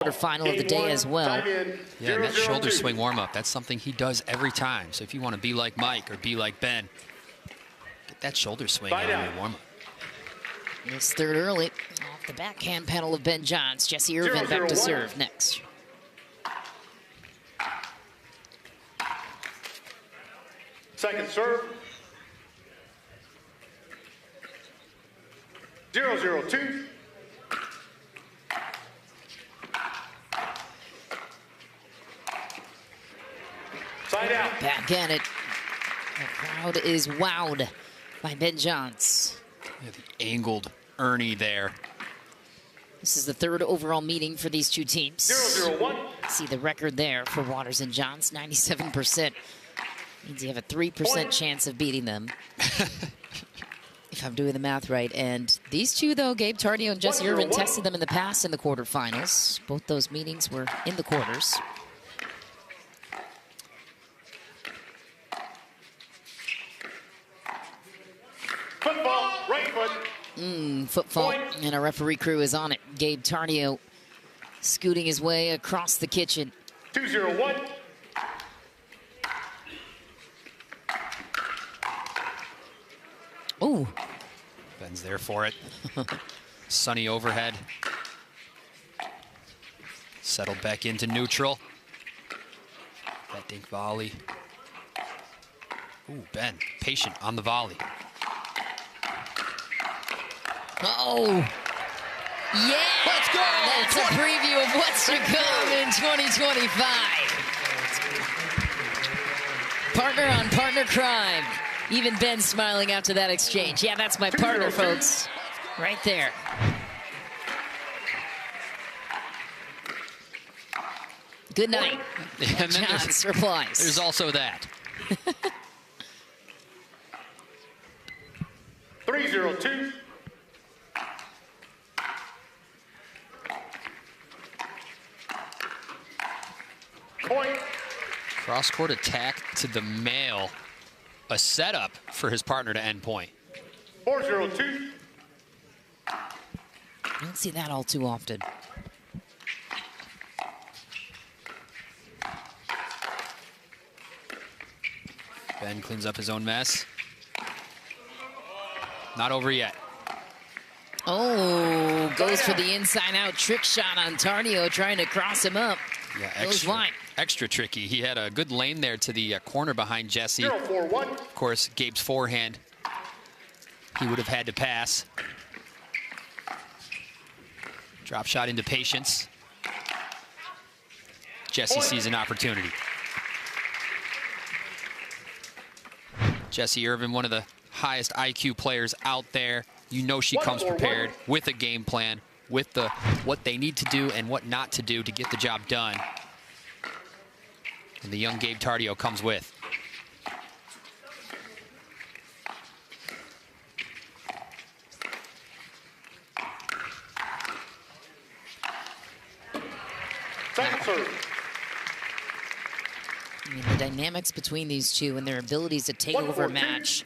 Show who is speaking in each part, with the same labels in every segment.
Speaker 1: Quarterfinal of the day as well.
Speaker 2: Yeah, and that shoulder swing warm-up, that's something he does every time. So if you want to be like Mike or be like Ben, get that shoulder swing out of your warm-up.
Speaker 1: This third early off the backhand panel of Ben Johns. Jesse Irvine back to serve next.
Speaker 3: Second serve. 0-0-2. Side out.
Speaker 1: Back at it. The crowd is wowed by Ben Johns.
Speaker 2: Yeah, the angled Ernie there.
Speaker 1: This is the third overall meeting for these two teams.
Speaker 3: 0-0-1.
Speaker 1: See the record there for Waters and Johns, 97%. Means you have a 3% chance of beating them. If I'm doing the math right. And these two, though, Gabe Tardio and Jesse Irvine, tested them in the past in the quarterfinals. Both those meetings were in the quarters.
Speaker 3: Football, right foot.
Speaker 1: Foot fault, and a referee crew is on it. Gabe Tardio scooting his way across the kitchen.
Speaker 3: 2-0-1.
Speaker 1: Ooh.
Speaker 2: Ben's there for it. Sunny overhead. Settled back into neutral. That dink volley. Ooh, Ben, patient on the volley.
Speaker 1: Oh. Yeah!
Speaker 2: Let's go!
Speaker 1: That's a preview of what's to come in 2025. Partner on partner crime. Even Ben smiling after that exchange. Yeah, that's my partner, folks. Right there. Good night.
Speaker 2: And then
Speaker 1: Johns replies.
Speaker 2: there's also that.
Speaker 3: 3-0-2. Point.
Speaker 2: Cross-court attack to the male. A setup for his partner to end point.
Speaker 3: 4-0-2.
Speaker 1: I don't see that all too often.
Speaker 2: Ben cleans up his own mess. Not over yet.
Speaker 1: Oh, goes for the inside-out trick shot on Tardio, trying to cross him up.
Speaker 2: Yeah,
Speaker 1: Goes wide.
Speaker 2: extra tricky. He had a good lane there to the corner behind Jesse.
Speaker 3: 0-4-1.
Speaker 2: Of course, Gabe's forehand, he would have had to pass. Drop shot into patience. Jesse sees an opportunity. Jesse Irvine, one of the highest IQ players out there. You know she comes prepared with a game plan, with what they need to do and what not to do to get the job done. And the young Gabe Tardio comes with.
Speaker 3: Second serve.
Speaker 1: I mean, the dynamics between these two and their abilities to take over a match.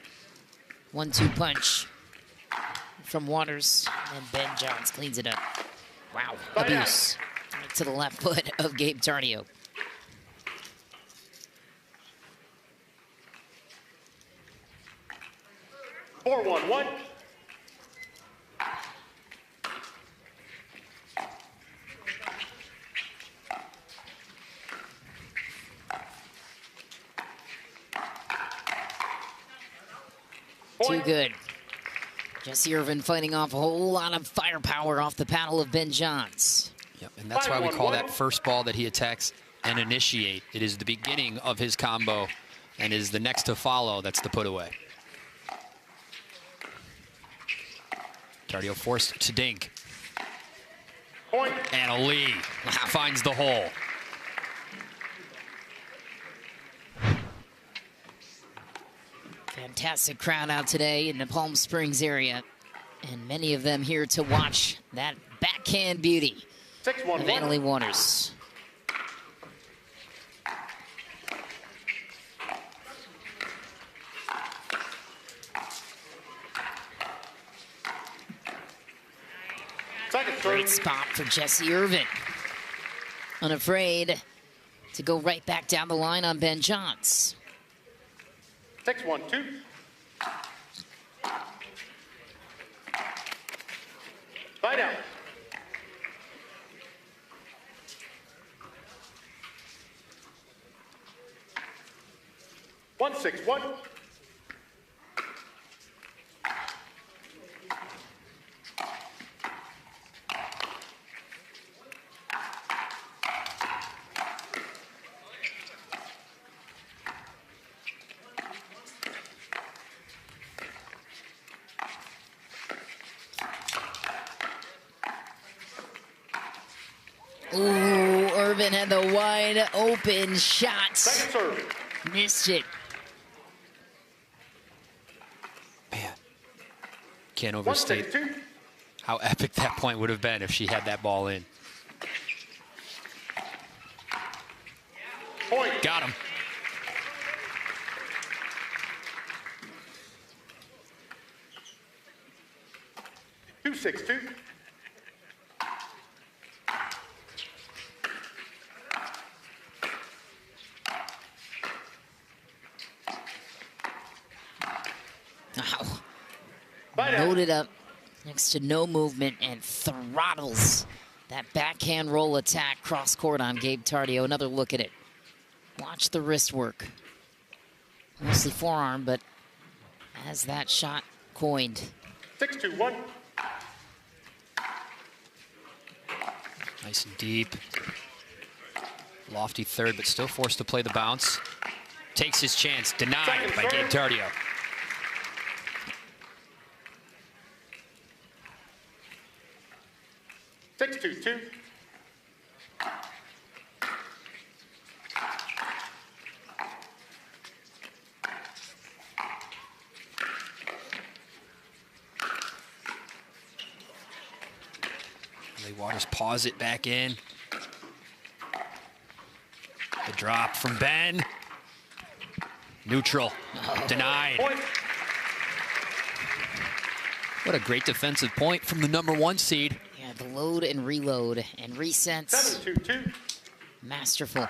Speaker 1: 1-2 punch from Waters, and Ben Johns cleans it up. Wow, abuse. Right to the left foot of Gabe Tardio.
Speaker 3: Four, 1-1.
Speaker 1: Too good. Jesse Irvine fighting off a whole lot of firepower off the paddle of Ben Johns.
Speaker 2: Yep, and that's why we call that first ball that he attacks an initiate. It is the beginning of his combo and is the next to follow. That's the put away. Tardio forced to dink.
Speaker 3: Point.
Speaker 2: And Ali finds the hole.
Speaker 1: Fantastic crowd out today in the Palm Springs area. And many of them here to watch that backhand beauty
Speaker 3: 6-1-1.
Speaker 1: of Annalie Waters.
Speaker 3: Second
Speaker 1: Great
Speaker 3: serve.
Speaker 1: spot for Jesse Irvine. unafraid to go right back down the line on Ben Johns.
Speaker 3: 6-1-2. Bye down. 1-6-1.
Speaker 1: Ooh, Irvine had the wide open shot.
Speaker 3: Second serve.
Speaker 1: Missed it.
Speaker 2: Man, can't overstate
Speaker 3: 1-6-2.
Speaker 2: how epic that point would have been if she had that ball in.
Speaker 3: Point.
Speaker 2: Got him.
Speaker 3: Two 6-2.
Speaker 1: Wow.
Speaker 3: Bye down.
Speaker 1: Loaded up next to no movement and throttles that backhand roll attack cross court on Gabe Tardio. Another look at it. Watch the wrist work. Mostly forearm, but has that shot coined.
Speaker 3: 6-2-1.
Speaker 2: Nice and deep. Lofty third, but still forced to play the bounce. Takes his chance. Denied by Gabe Tardio.
Speaker 3: Six, 2-2.
Speaker 2: Waters paws it back in. The drop from Ben. Neutral. Denied.
Speaker 3: Point.
Speaker 2: What a great defensive point from the #1 seed.
Speaker 1: Yeah, the load and reload and resets.
Speaker 3: 7-2-2.
Speaker 1: Masterful.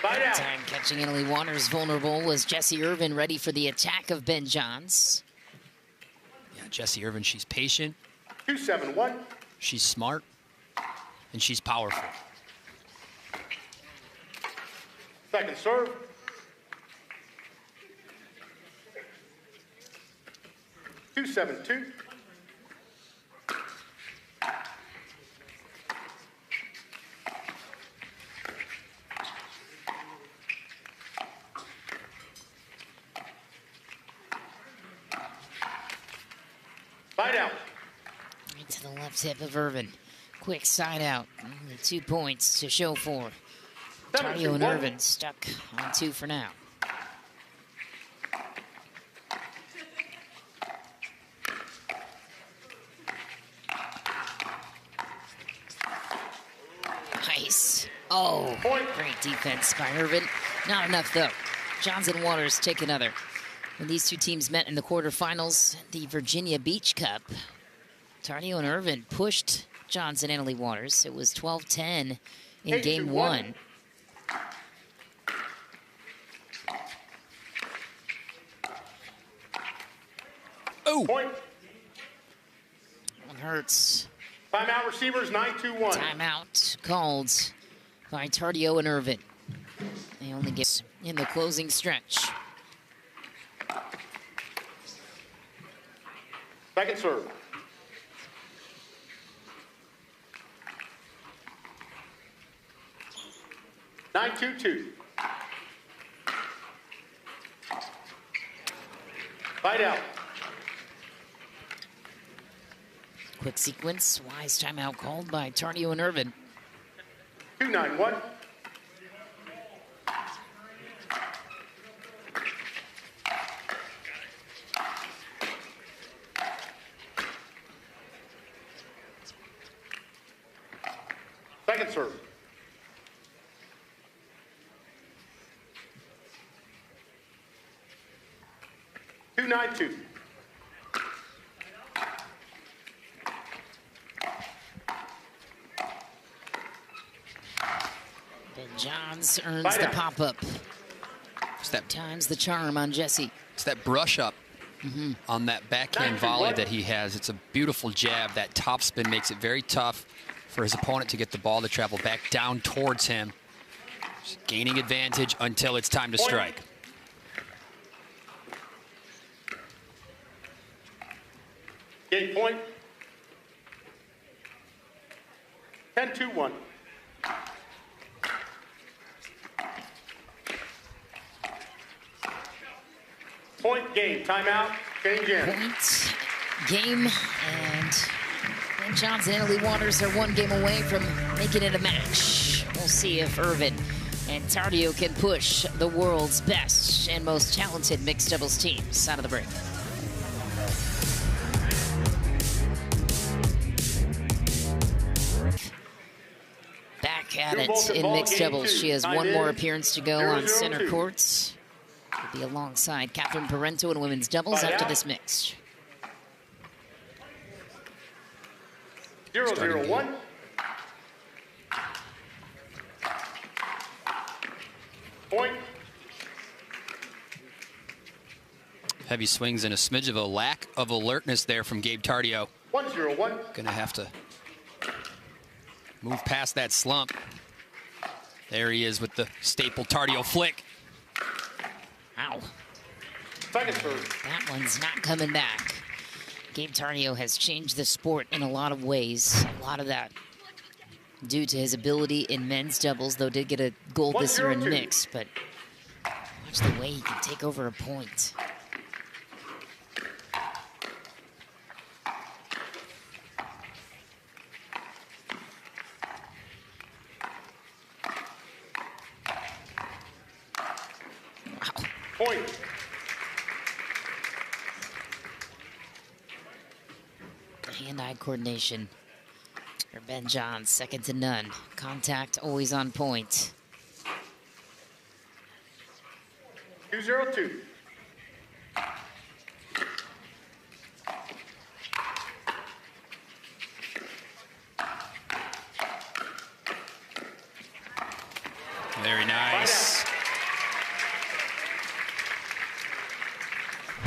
Speaker 3: Bye down.
Speaker 1: Time catching Italy Waters vulnerable was Jessie Irvine ready for the attack of Ben Johns.
Speaker 2: Yeah, Jessie Irvine, she's patient,
Speaker 3: 2-7-1.
Speaker 2: she's smart, and she's powerful.
Speaker 3: Second serve. Two 7-2. Bye down.
Speaker 1: Right to the left hip of Irvine. Quick side out. Only 2 points to show for. Tardio and
Speaker 3: 7-2-1.
Speaker 1: Irvine stuck on 2 for now. Nice. Oh,
Speaker 3: Point.
Speaker 1: great defense by Irvine. Not enough, though. Johns and Waters take another. When these two teams met in the quarterfinals, the Virginia Beach Cup, Tardio and Irvine pushed Johns and Italy Waters. It was 12-10 in game 1.
Speaker 2: Oh!
Speaker 3: Point.
Speaker 1: One hurts.
Speaker 3: Timeout receivers 9-2-1.
Speaker 1: Timeout called by Tardio and Irvine. They only get in the closing stretch.
Speaker 3: Second serve. Nine 2-2. Bite out.
Speaker 1: Quick sequence, wise timeout called by Tardio and Irvine.
Speaker 3: 2-9-1. Second serve. Two 9-2.
Speaker 1: Johns earns the pop-up. Times the charm on Jesse.
Speaker 2: It's that brush up on that backhand volley that he has. It's a beautiful jab. That top spin makes it very tough for his opponent to get the ball to travel back down towards him. Just gaining advantage until it's time to strike.
Speaker 3: Game point. 10-2-1. Point game. Timeout. Change in.
Speaker 1: Point game, and Ben Johns and Italy Waters are one game away from making it a match. We'll see if Irvine and Tardio can push the world's best and most talented mixed doubles teams out of the break. Back at it in mixed doubles. She has one more appearance to go on center courts. Will be alongside Catherine Parento in women's doubles after this mix.
Speaker 3: 0-0-1. Point.
Speaker 2: Heavy swings and a smidge of a lack of alertness there from Gabe Tardio.
Speaker 3: 1-0-1.
Speaker 2: Gonna have to move past that slump. There he is with the staple Tardio flick.
Speaker 1: Ow.
Speaker 3: Second serve.
Speaker 1: That one's not coming back. Gabe Tardio has changed the sport in a lot of ways. A lot of that due to his ability in men's doubles, though did get a gold this year in mixed, but watch the way he can take over a point.
Speaker 3: Point.
Speaker 1: Hand-eye coordination for Ben Johns, second to none. Contact always on point.
Speaker 3: 2-0-2.
Speaker 2: Very nice. I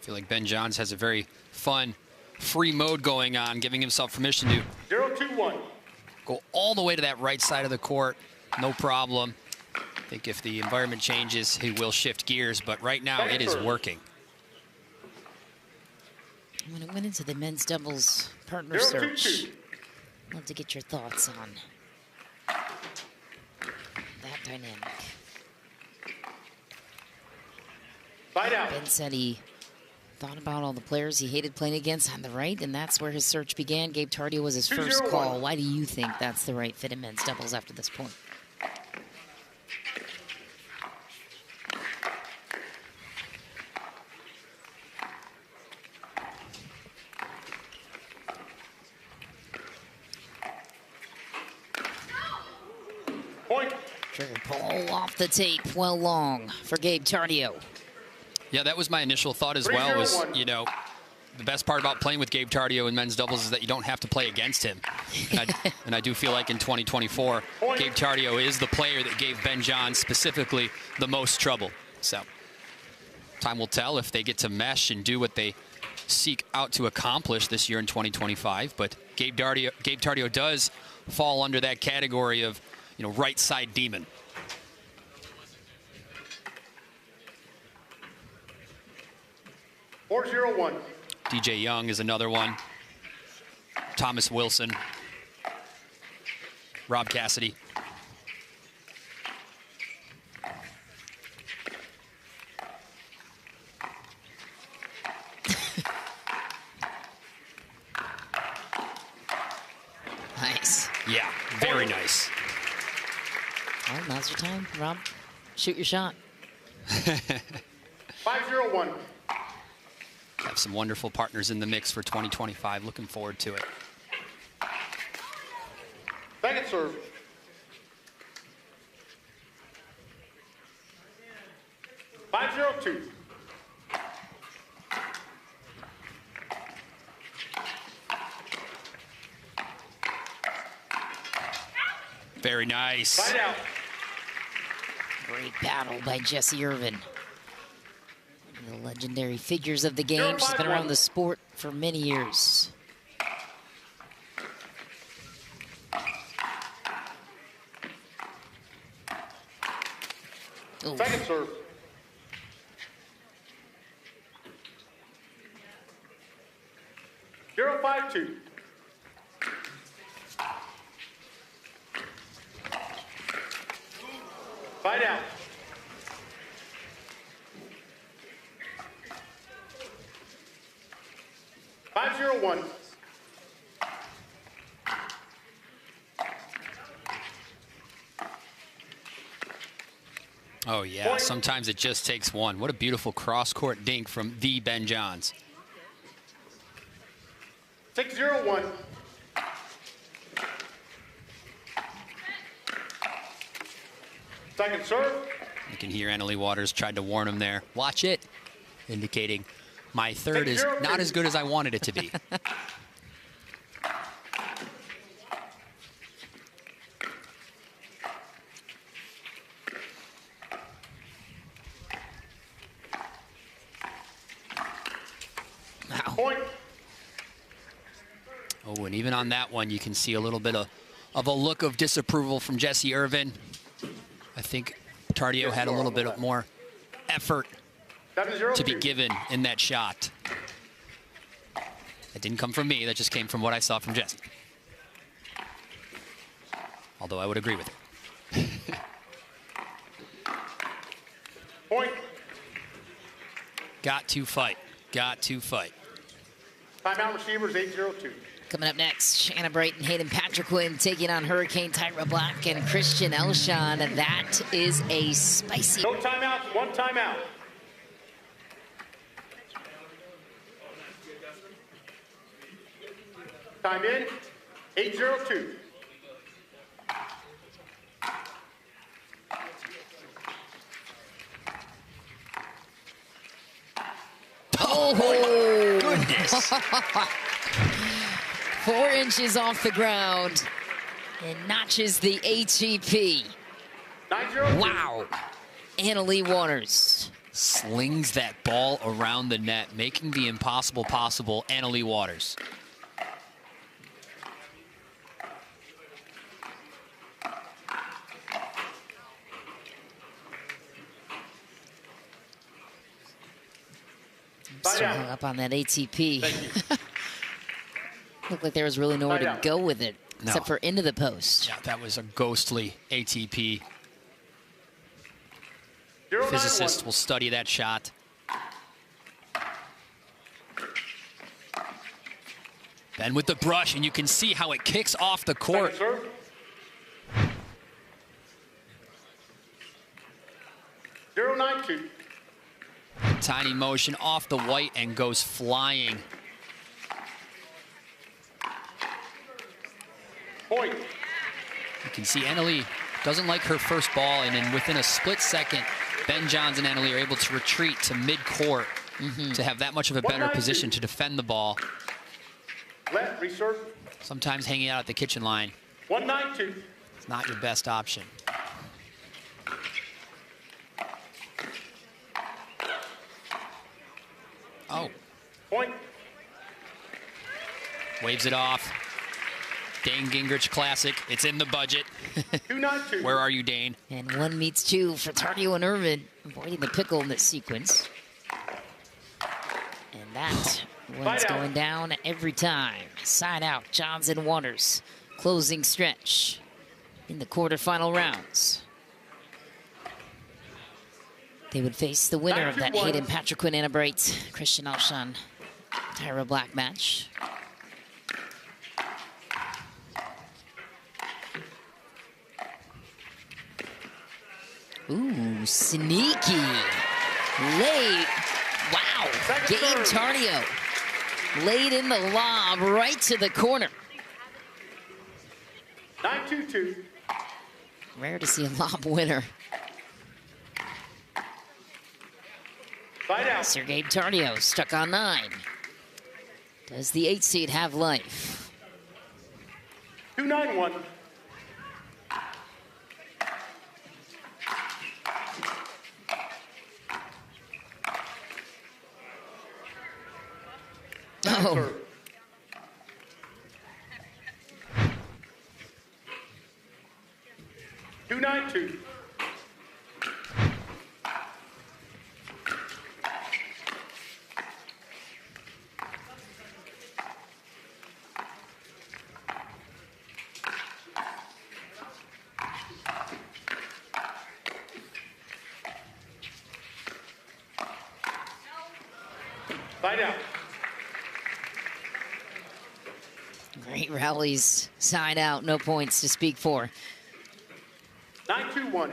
Speaker 2: feel like Ben Johns has a very fun, free mode going on, giving himself permission to
Speaker 3: 0-2-1.
Speaker 2: go all the way to that right side of the court. No problem. I think if the environment changes, he will shift gears, but right now it is working.
Speaker 1: When I went into the men's doubles partner search, I'd love to get your thoughts on that dynamic.
Speaker 3: Fight out.
Speaker 1: Ben said he thought about all the players he hated playing against on the right, and that's where his search began. Gabe Tardio was his first call. Why do you think that's the right fit in men's doubles after this point?
Speaker 3: Point.
Speaker 1: Trigger pull off the tape, well long for Gabe Tardio.
Speaker 2: Yeah, that was my initial thought as well, was, you know, the best part about playing with Gabe Tardio in men's doubles is that you don't have to play against him. And I do feel like in 2024, Gabe Tardio is the player that gave Ben Johns specifically the most trouble. So time will tell if they get to mesh and do what they seek out to accomplish this year in 2025. But Gabe Tardio does fall under that category of, you know, right side demon.
Speaker 3: $4-0-1.
Speaker 2: DJ Young is another one. Thomas Wilson. Rob Cassidy.
Speaker 1: Nice.
Speaker 2: Yeah, very nice.
Speaker 1: Well, now's your time, Rob. Shoot your shot.
Speaker 3: 5-0-1.
Speaker 2: Have some wonderful partners in the mix for 2025. Looking forward to it.
Speaker 3: Second serve. $5-0-2.
Speaker 2: Very nice.
Speaker 3: Side out.
Speaker 1: Great battle by Jesse Irvine. One of the legendary figures of the game. She's been around the sport for many years. Ooh.
Speaker 3: Second serve. Zero, 5-2. Side out. Five, 0-1.
Speaker 2: Oh, yeah. Sometimes it just takes one. What a beautiful cross-court dink from the Ben Johns.
Speaker 3: 6-0-1. Second serve.
Speaker 2: You can hear Annalie Waters tried to warn him there. Watch it, indicating my third is not as good as I wanted it to be.
Speaker 1: Wow.
Speaker 3: Point.
Speaker 2: Oh, and even on that one, you can see a little bit of a look of disapproval from Jesse Irvine. I think Tardio had a little bit more effort
Speaker 3: 7-0-2.
Speaker 2: to be given in that shot. That didn't come from me. That just came from what I saw from Jesse. Although I would agree with it.
Speaker 3: Point.
Speaker 2: Got to fight. Got to fight.
Speaker 3: Timeout receivers 8-0-2.
Speaker 1: Coming up next, Shanna Bright and Hayden Patriquin taking on Hurricane Tyra Black and Christian Elshon. That is a spicy.
Speaker 3: No timeouts, one timeout. Time in, 8-0-2.
Speaker 1: Oh,
Speaker 2: Goodness.
Speaker 1: 4 inches off the ground and notches the ATP.
Speaker 3: 9-0-2.
Speaker 1: Wow. Annalie Waters.
Speaker 2: Slings that ball around the net, making the impossible possible. Annalie Waters.
Speaker 1: Still hung up on that ATP. Looked like there was really nowhere to go with it, except for into the post.
Speaker 2: Yeah, that was a ghostly ATP.
Speaker 3: 0-9-1.
Speaker 2: Physicists will study that shot. Then with the brush, and you can see how it kicks off the court.
Speaker 3: Second serve. 0-9-2.
Speaker 2: Tiny motion off the white and goes flying.
Speaker 3: Point.
Speaker 2: You can see Annalie doesn't like her first ball, and then within a split second, Ben Johns and Annalie are able to retreat to mid-court to have that much of a better position to defend the ball.
Speaker 3: Left, reserve.
Speaker 2: Sometimes hanging out at the kitchen line
Speaker 3: 1-9-2.
Speaker 2: is not your best option. Oh,
Speaker 3: Point.
Speaker 2: waves it off. Dane Gingrich classic. It's in the budget.
Speaker 3: 2-9-2.
Speaker 2: Where are you, Dane?
Speaker 1: And 1 meets 2 for Tardio and Irvine, avoiding the pickle in this sequence. And that one's going down every time. Side out, Johns and Waters. Closing stretch in the quarterfinal rounds. They would face the winner of that Hayden Patriquin, Anna Bright, Christian Elshon, Tyra Black match. Ooh, sneaky. Late. Wow. Gabe Tardio. Laid in the lob right to the corner.
Speaker 3: 9-2-2.
Speaker 1: Rare to see a lob winner.
Speaker 3: Side out.
Speaker 1: Sir Gabe Tardio stuck on 9. Does the 8 seed have life?
Speaker 3: 2-9-1. serve. 2-9-2. Side out.
Speaker 1: Great rallies. Side out. No points to speak for.
Speaker 3: 9-2-1.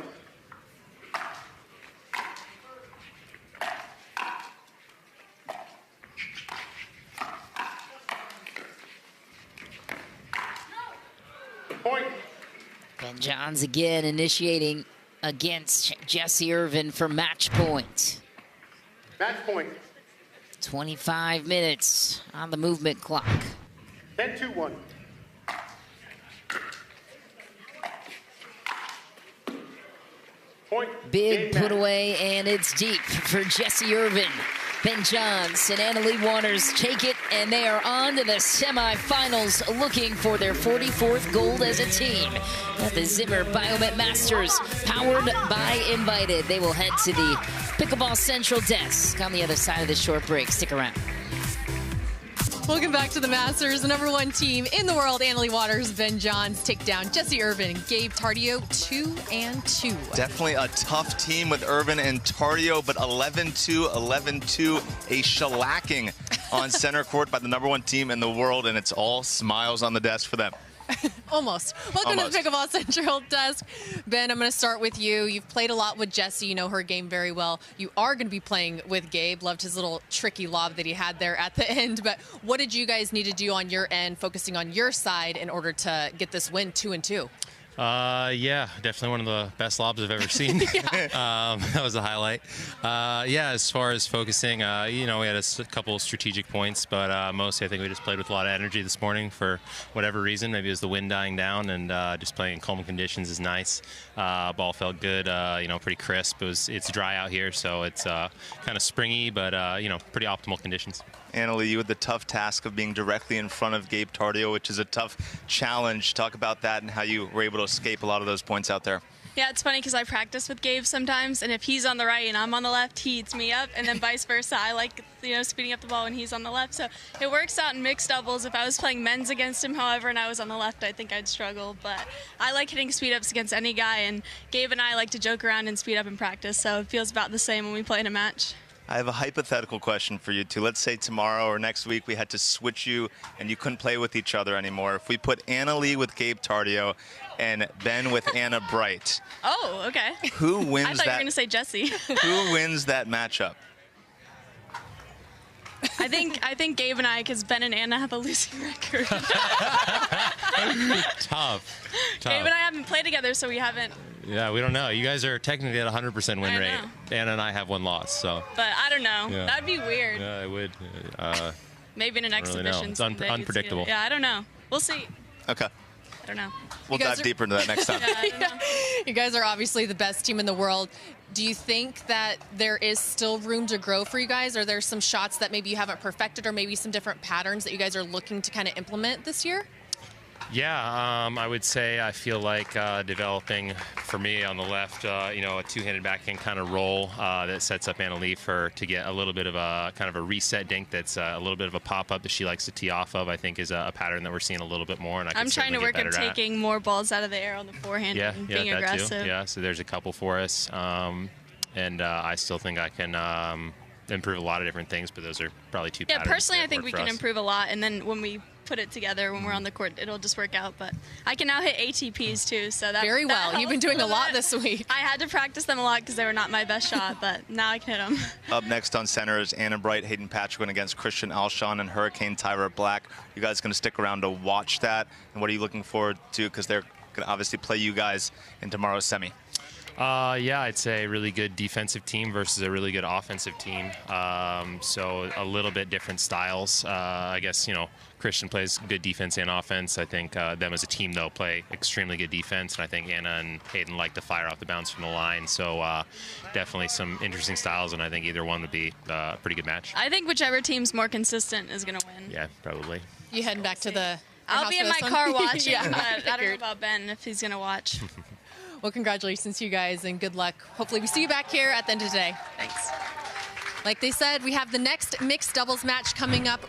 Speaker 3: Point.
Speaker 1: Ben Johns again initiating against Jesse Irvine for match point.
Speaker 3: Match point.
Speaker 1: 25 minutes on the movement clock.
Speaker 3: 10-2-1. Point.
Speaker 1: Big
Speaker 3: Game
Speaker 1: put
Speaker 3: match.
Speaker 1: away, and it's deep for Jesse Irvine. Ben Johns and Annalie Waters take it, and they are on to the semifinals, looking for their 44th gold as a team at the Zimmer Biomet Masters, powered by Invited. They will head to the Pickleball Central desk on the other side of the short break. Stick around.
Speaker 4: Welcome back to the Masters. The #1 team in the world, Annalie Waters, Ben Johns, take down Jesse Irvine and Gabe Tardio, 2-2.
Speaker 5: Definitely a tough team with Irvine and Tardio, but 11-2, 11-2, a shellacking on center court by the #1 team in the world, and it's all smiles on the desk for them.
Speaker 4: Almost. Welcome
Speaker 5: Almost.
Speaker 4: to the Pickleball Central desk. Ben, I'm going to start with you. You've played a lot with Jessie. You know her game very well. You are going to be playing with Gabe. Loved his little tricky lob that he had there at the end. But what did you guys need to do on your end, focusing on your side, in order to get this win 2-2?
Speaker 6: Yeah, definitely one of the best lobs I've ever seen. That was a highlight. Yeah, as far as focusing, you know, we had a couple of strategic points, but mostly I think we just played with a lot of energy this morning for whatever reason. Maybe it was the wind dying down, and just playing in calm conditions is nice. Ball felt good, you know, pretty crisp. It's dry out here, so it's kind of springy, but you know, pretty optimal conditions.
Speaker 5: Annalie, you had the tough task of being directly in front of Gabe Tardio, which is a tough challenge. Talk about that and how you were able to escape a lot of those points out there.
Speaker 7: Yeah, it's funny because I practice with Gabe sometimes, and if he's on the right and I'm on the left, he eats me up, and then vice versa. I like, you know, speeding up the ball when he's on the left. So it works out in mixed doubles. If I was playing men's against him, however, and I was on the left, I think I'd struggle. But I like hitting speed ups against any guy, and Gabe and I like to joke around and speed up in practice, so it feels about the same when we play in a match.
Speaker 5: I have a hypothetical question for you two. Let's say tomorrow or next week we had to switch you and you couldn't play with each other anymore. If we put Annalie with Gabe Tardio and Ben with Anna Bright.
Speaker 7: Oh, okay.
Speaker 5: Who wins
Speaker 7: I thought you were going to say Jesse.
Speaker 5: Who wins that matchup?
Speaker 7: I think Gabe and I, because Ben and Anna have a losing record.
Speaker 6: Tough.
Speaker 7: Gabe and I haven't played together, so we haven't.
Speaker 6: Yeah, we don't know. You guys are technically at 100% win
Speaker 7: I
Speaker 6: rate.
Speaker 7: know.
Speaker 6: Anna and I have one loss, so.
Speaker 7: But I don't know.
Speaker 6: Yeah.
Speaker 7: That'd be weird.
Speaker 6: Yeah, it would.
Speaker 7: Maybe in an
Speaker 6: I don't really know.
Speaker 7: exhibition.
Speaker 6: It's
Speaker 7: someday you'd see it.
Speaker 6: unpredictable.
Speaker 7: Yeah, I don't know. We'll see.
Speaker 5: Okay.
Speaker 7: I don't know.
Speaker 5: We'll
Speaker 4: guys
Speaker 5: dive
Speaker 4: are-
Speaker 5: deeper into that next time.
Speaker 7: Yeah, I don't know.
Speaker 4: You guys are obviously the best team in the world. Do you think that there is still room to grow for you guys? Are there some shots that maybe you haven't perfected, or maybe some different patterns that you guys are looking to kind of implement this year?
Speaker 6: Yeah, I would say I feel like developing, for me on the left, you know, a two-handed backhand kind of roll that sets up Annalie to get a little bit of a kind of a reset dink that's a little bit of a pop-up that she likes to tee off of, I think is a pattern that we're seeing a little bit more. And
Speaker 7: I'm trying to work on taking more balls out of the air on the forehand and being
Speaker 6: that
Speaker 7: aggressive.
Speaker 6: too. Yeah, so there's a couple for us. And I still think I can improve a lot of different things, but those are probably two
Speaker 7: Yeah,
Speaker 6: patterns
Speaker 7: personally,
Speaker 6: that
Speaker 7: I think
Speaker 6: work
Speaker 7: we
Speaker 6: for
Speaker 7: can
Speaker 6: us.
Speaker 7: improve a lot, and then when we put it together, when we're on the court, it'll just work out. But I can now hit ATPs too, so that
Speaker 4: Very
Speaker 7: that
Speaker 4: well. You've been
Speaker 7: helps
Speaker 4: doing a
Speaker 7: little
Speaker 4: lot
Speaker 7: bit.
Speaker 4: this week.
Speaker 7: I had to practice them a lot because they were not my best shot, but now I can hit them.
Speaker 5: Up next on center is Anna Bright, Hayden Patrick going against Christian Alshon and Hurricane Tyra Black. You guys going to stick around to watch that? And what are you looking forward to? Because they're going to obviously play you guys in tomorrow's semi.
Speaker 6: Yeah, I'd say a really good defensive team versus a really good offensive team. So a little bit different styles. I guess, Christian plays good defense and offense. I think them as a team, though, play extremely good defense. And I think Anna and Hayden like to fire off the bounce from the line. So definitely some interesting styles, and I think either one would be a pretty good match.
Speaker 7: I think whichever team's more consistent is going to win.
Speaker 6: Yeah, probably.
Speaker 4: You heading back to the
Speaker 7: I'll be in my car watching,
Speaker 4: yeah,
Speaker 7: but I don't know about Ben if he's going to watch.
Speaker 4: Well, congratulations to you guys, and good luck. Hopefully we see you back here at the end of today.
Speaker 7: Thanks.
Speaker 4: Like they said, we have the next mixed doubles match coming up